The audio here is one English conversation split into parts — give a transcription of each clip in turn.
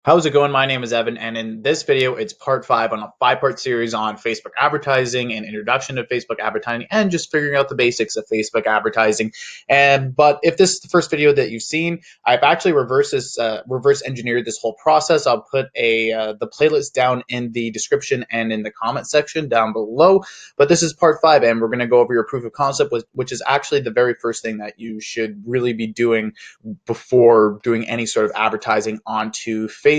How's it going? My name is Evan, and in this video, it's part five on a five-part series on Facebook advertising and introduction to Facebook advertising and just figuring out the basics of Facebook advertising. But if this is the first video that you've seen, I've actually reverse engineered this whole process. I'll put the playlist down in the description and in the comment section down below. But this is part five, and we're going to go over your proof of concept, which is actually the very first thing that you should really be doing before doing any sort of advertising onto Facebook.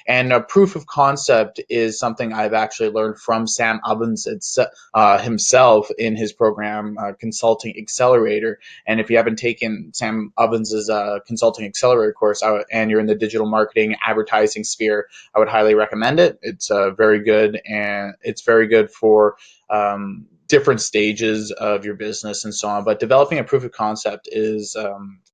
And a proof of concept is something I've actually learned from Sam Ovens himself in his program, Consulting Accelerator. And if you haven't taken Sam Ovens's Consulting Accelerator course and you're in the digital marketing advertising sphere, I would highly recommend it. It's very good, and it's very good for different stages of your business and so on. But developing a proof of concept is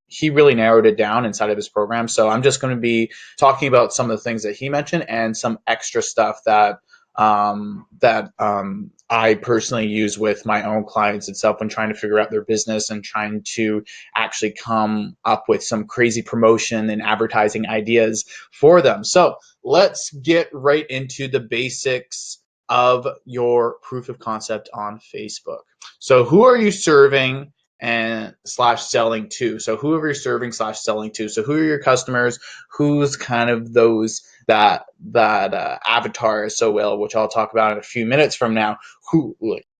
he really narrowed it down inside of his program. So I'm just going to be talking about some of the things that he mentioned and some extra stuff that I personally use with my own clients itself when trying to figure out their business and trying to actually come up with some crazy promotion and advertising ideas for them. So let's get right into the basics of your proof of concept on Facebook. So who are you serving and slash selling to? So whoever you're serving slash selling to. So who are your customers? Who's kind of those that avatar so well, which I'll talk about in a few minutes from now. Who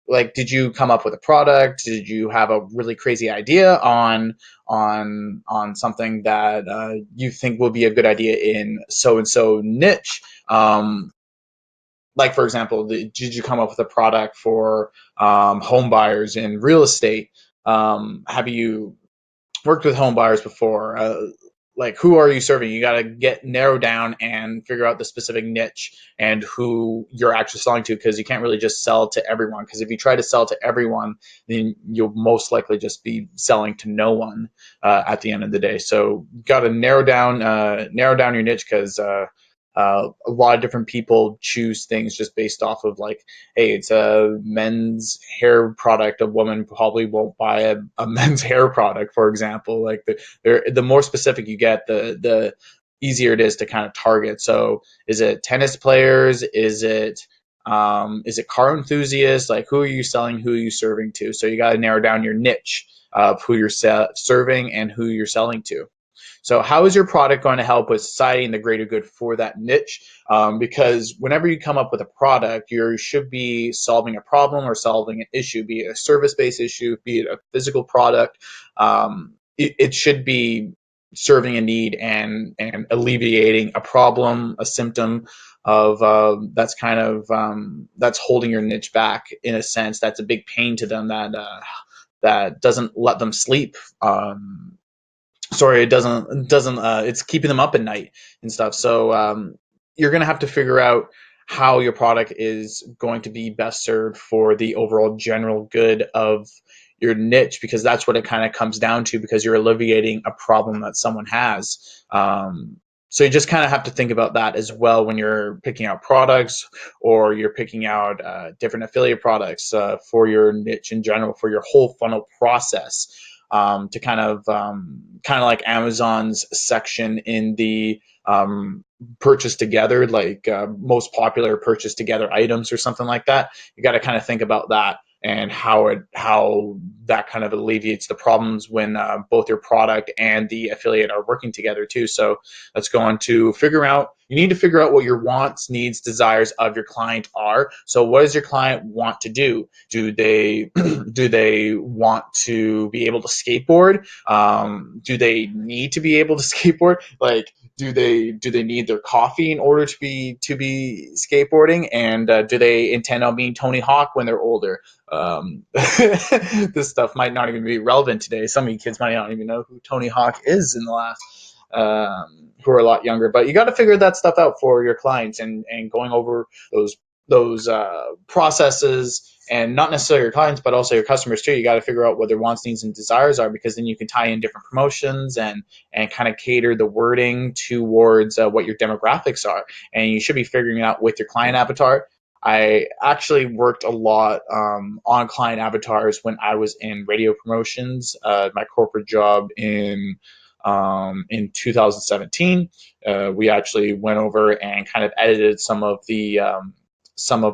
like did you come up with a product? Did you have a really crazy idea on something that you think will be a good idea in so and so niche? Like for example, did you come up with a product for home buyers in real estate? Have you worked with home buyers before? Like who are you serving? You got to get narrow down and figure out the specific niche and who you're actually selling to, because you can't really just sell to everyone, because if you try to sell to everyone, then you'll most likely just be selling to no one at the end of the day. So you got to narrow down your niche, because a lot of different people choose things just based off of, like, hey, it's a men's hair product. A woman probably won't buy a men's hair product, for example. Like the more specific you get, the easier it is to kind of target. So is it tennis players? Is it car enthusiasts? Like who are you selling? Who are you serving to? So you got to narrow down your niche of who you're serving and who you're selling to. So how is your product going to help with society and the greater good for that niche? Because whenever you come up with a product, you should be solving a problem or solving an issue, be it a service-based issue, be it a physical product. It should be serving a need and alleviating a problem, a symptom of that's holding your niche back in a sense. That's a big pain to them that doesn't let them sleep. Sorry, it doesn't it's keeping them up at night and stuff. So you're going to have to figure out how your product is going to be best served for the overall general good of your niche, because that's what it kind of comes down to, because you're alleviating a problem that someone has. So you just kind of have to think about that as well when you're picking out products, or you're picking out different affiliate products for your niche in general, for your whole funnel process. To kind of like Amazon's section in the purchase together, like most popular purchase together items or something like that. You got to kind of think about that and how that kind of alleviates the problems when both your product and the affiliate are working together too. So let's go on to figure out. You need to figure out what your wants, needs, desires of your client are. So what does your client want to do? Do they do they want to be able to skateboard? Do they need to be able to skateboard? Like, do they need their coffee in order to be skateboarding? And do they intend on being Tony Hawk when they're older? This stuff might not even be relevant today. Some of you kids might not even know who Tony Hawk is in the last who are a lot younger. But you got to figure that stuff out for your clients, and going over those processes, and not necessarily your clients, but also your customers too. You got to figure out what their wants, needs, and desires are, because then you can tie in different promotions and kind of cater the wording towards what your demographics are. And you should be figuring it out with your client avatar. I actually worked a lot on client avatars when I was in radio promotions, my corporate job in in 2017. We actually went over and kind of edited some of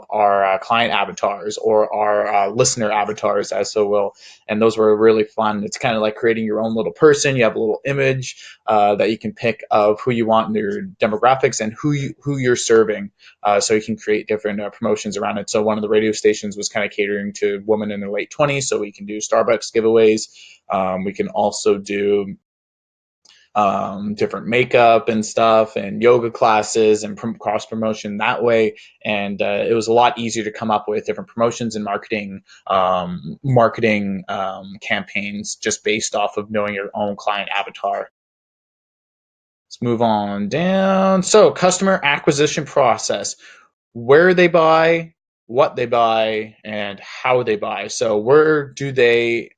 our client avatars or our listener avatars, as so will, and those were really fun. It's kind of like creating your own little person. You have a little image that you can pick of who you want in your demographics and who you're serving, so you can create different promotions around it. So one of the radio stations was kind of catering to women in their late 20s, so we can do Starbucks giveaways. We can also do different makeup and stuff and yoga classes and cross promotion that way. And it was a lot easier to come up with different promotions and marketing campaigns just based off of knowing your own client avatar. Let's move on down. So customer acquisition process, where they buy, what they buy, and how they buy. So where do they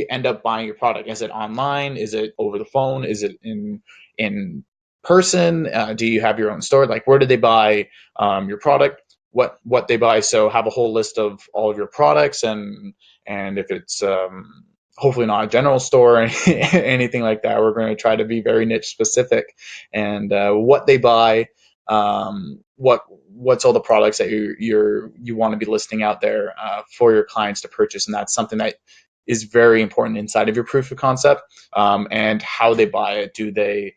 end up buying your product? Is it online? Is it over the phone? Is it in person? Do you have your own store? Like, where do they buy your product? What they buy? So have a whole list of all of your products, and if it's hopefully not a general store or anything like that, we're going to try to be very niche specific, and what they buy. What's all the products that you want to be listing out there for your clients to purchase, and that's something that is very important inside of your proof of concept. And how they buy it. Do they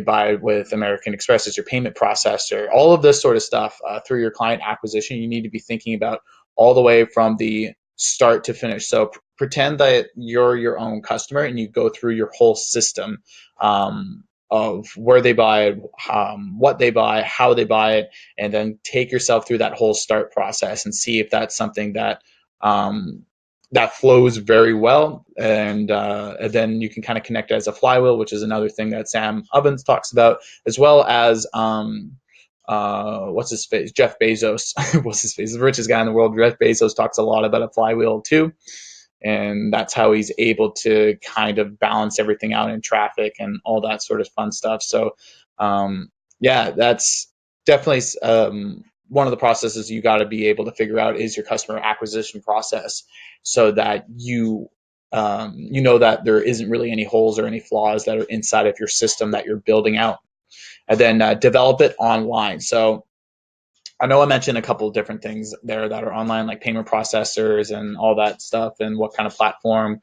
buy it with American Express as your payment processor? All of this sort of stuff through your client acquisition, you need to be thinking about all the way from the start to finish. So pretend that you're your own customer and you go through your whole system of where they buy it, what they buy, how they buy it, and then take yourself through that whole start process and see if that's something that flows very well, and then you can kind of connect it as a flywheel, which is another thing that Sam Ovens talks about, as well as what's his face, Jeff Bezos. What's his face, the richest guy in the world. Jeff Bezos talks a lot about a flywheel too, and that's how he's able to kind of balance everything out in traffic and all that sort of fun stuff. So yeah, that's definitely one of the processes you got to be able to figure out is your customer acquisition process, so that you know that there isn't really any holes or any flaws that are inside of your system that you're building out. And then develop it online. So I know I mentioned a couple of different things there that are online, like payment processors and all that stuff, and what kind of platform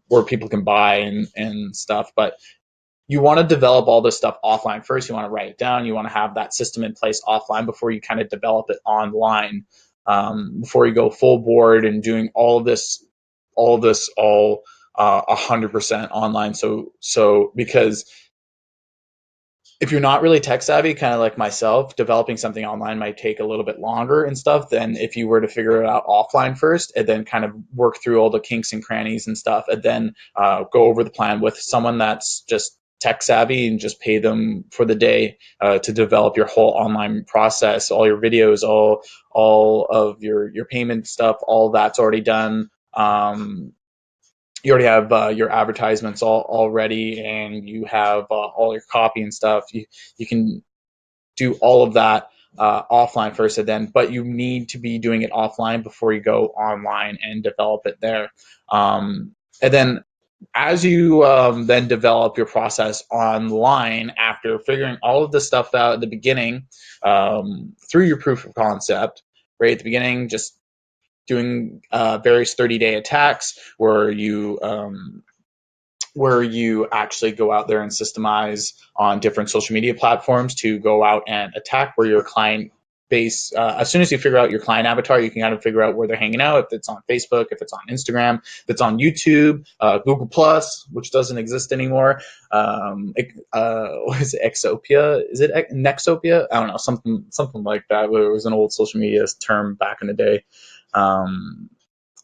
where people can buy and stuff. But you want to develop all this stuff offline first. You want to write it down. You want to have that system in place offline before you kind of develop it online. Before you go full board and doing all 100% online. So because if you're not really tech savvy, kind of like myself, developing something online might take a little bit longer and stuff than if you were to figure it out offline first and then kind of work through all the kinks and crannies and stuff, and then go over the plan with someone that's just tech savvy and just pay them for the day to develop your whole online process, all your videos, all of your payment stuff, all that's already done. You already have your advertisements all ready, and you have all your copy and stuff. You can do all of that offline first, and then, but you need to be doing it offline before you go online and develop it there. And then as you then develop your process online after figuring all of this stuff out at the beginning, through your proof of concept, right at the beginning, just doing various 30-day attacks where you actually go out there and systemize on different social media platforms to go out and attack where your client base. As soon as you figure out your client avatar, you can kind of figure out where they're hanging out, if it's on Facebook, if it's on Instagram, if it's on YouTube, Google Plus, which doesn't exist anymore. What is it, Exopia? Is it Nexopia? I don't know, something like that. It was an old social media term back in the day.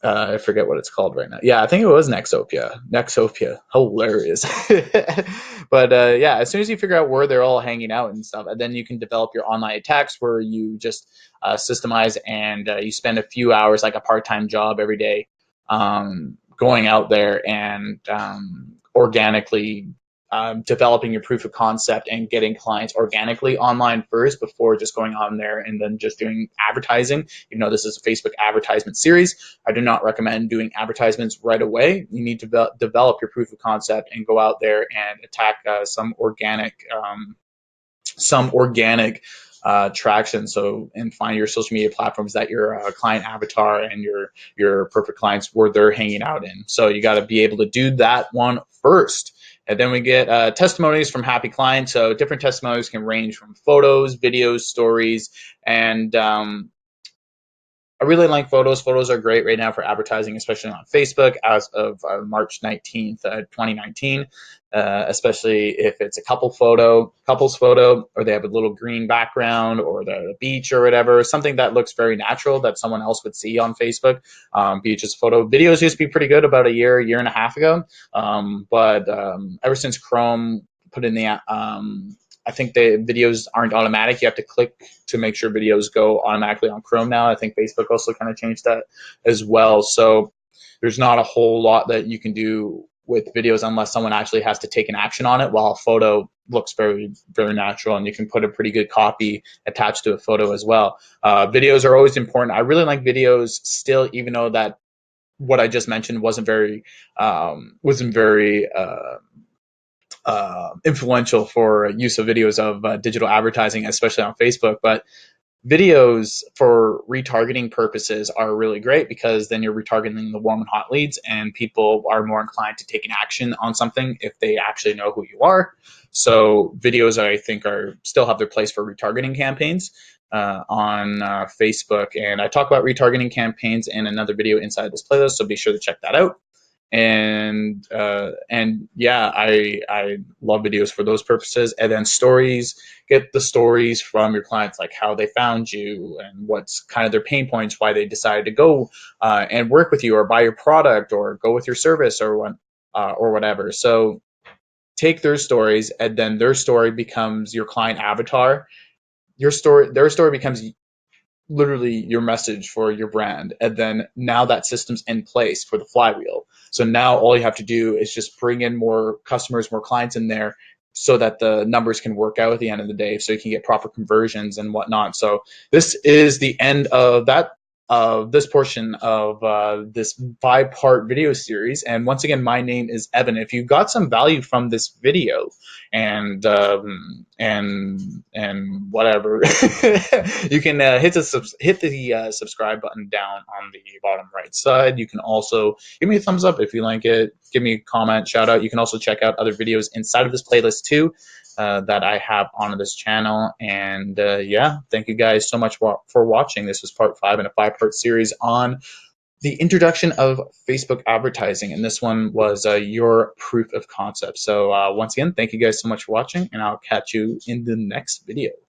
I forget what it's called right now. Yeah, I think it was Nexopia. Nexopia. Hilarious. But yeah, as soon as you figure out where they're all hanging out and stuff, and then you can develop your online attacks where you just systemize, and you spend a few hours, like a part-time job every day, going out there and organically developing your proof of concept and getting clients organically online first before just going on there and then just doing advertising. Even though this is a Facebook advertisement series, I do not recommend doing advertisements right away. You need to develop your proof of concept and go out there and attack some organic traction. So, and find your social media platforms that your client avatar and your perfect clients where they're hanging out in. So you got to be able to do that one first. And then we get testimonies from happy clients. So different testimonies can range from photos, videos, stories, and I really like photos. Photos are great right now for advertising, especially on Facebook as of March 19th, 2019, especially if it's a couple's photo, or they have a little green background, or the beach or whatever, something that looks very natural that someone else would see on Facebook. Beaches photo. Videos used to be pretty good about a year and a half ago, but ever since Chrome put in the I think the videos aren't automatic. You have to click to make sure videos go automatically on Chrome now. I think Facebook also kind of changed that as well. So there's not a whole lot that you can do with videos unless someone actually has to take an action on it, while a photo looks very, very natural, and you can put a pretty good copy attached to a photo as well. Videos are always important. I really like videos still, even though that what I just mentioned wasn't very influential for use of videos of digital advertising, especially on Facebook. But videos for retargeting purposes are really great, because then you're retargeting the warm and hot leads, and people are more inclined to take an action on something if they actually know who you are. So videos, I think, are still have their place for retargeting campaigns on Facebook. And I talk about retargeting campaigns in another video inside this playlist, so be sure to check that out. And yeah, I love videos for those purposes. And then stories, get the stories from your clients, like how they found you and what's kind of their pain points, why they decided to go and work with you or buy your product or go with your service or whatever. So take their stories, and then their story becomes your client avatar. Their story becomes literally your message for your brand. And then now that system's in place for the flywheel. So now all you have to do is just bring in more customers, more clients in there, so that the numbers can work out at the end of the day, so you can get proper conversions and whatnot. So this is the end of this portion of this 5-part video series. And once again, my name is Evan. If you got some value from this video, and whatever, you can hit the subscribe button down on the bottom right side. You can also give me a thumbs up if you like it. Give me a comment, shout out. You can also check out other videos inside of this playlist too, that I have on this channel. And yeah, thank you guys so much for watching. This was part 5 in a 5-part series on the introduction of Facebook advertising, and this one was your proof of concept. So once again, thank you guys so much for watching, and I'll catch you in the next video.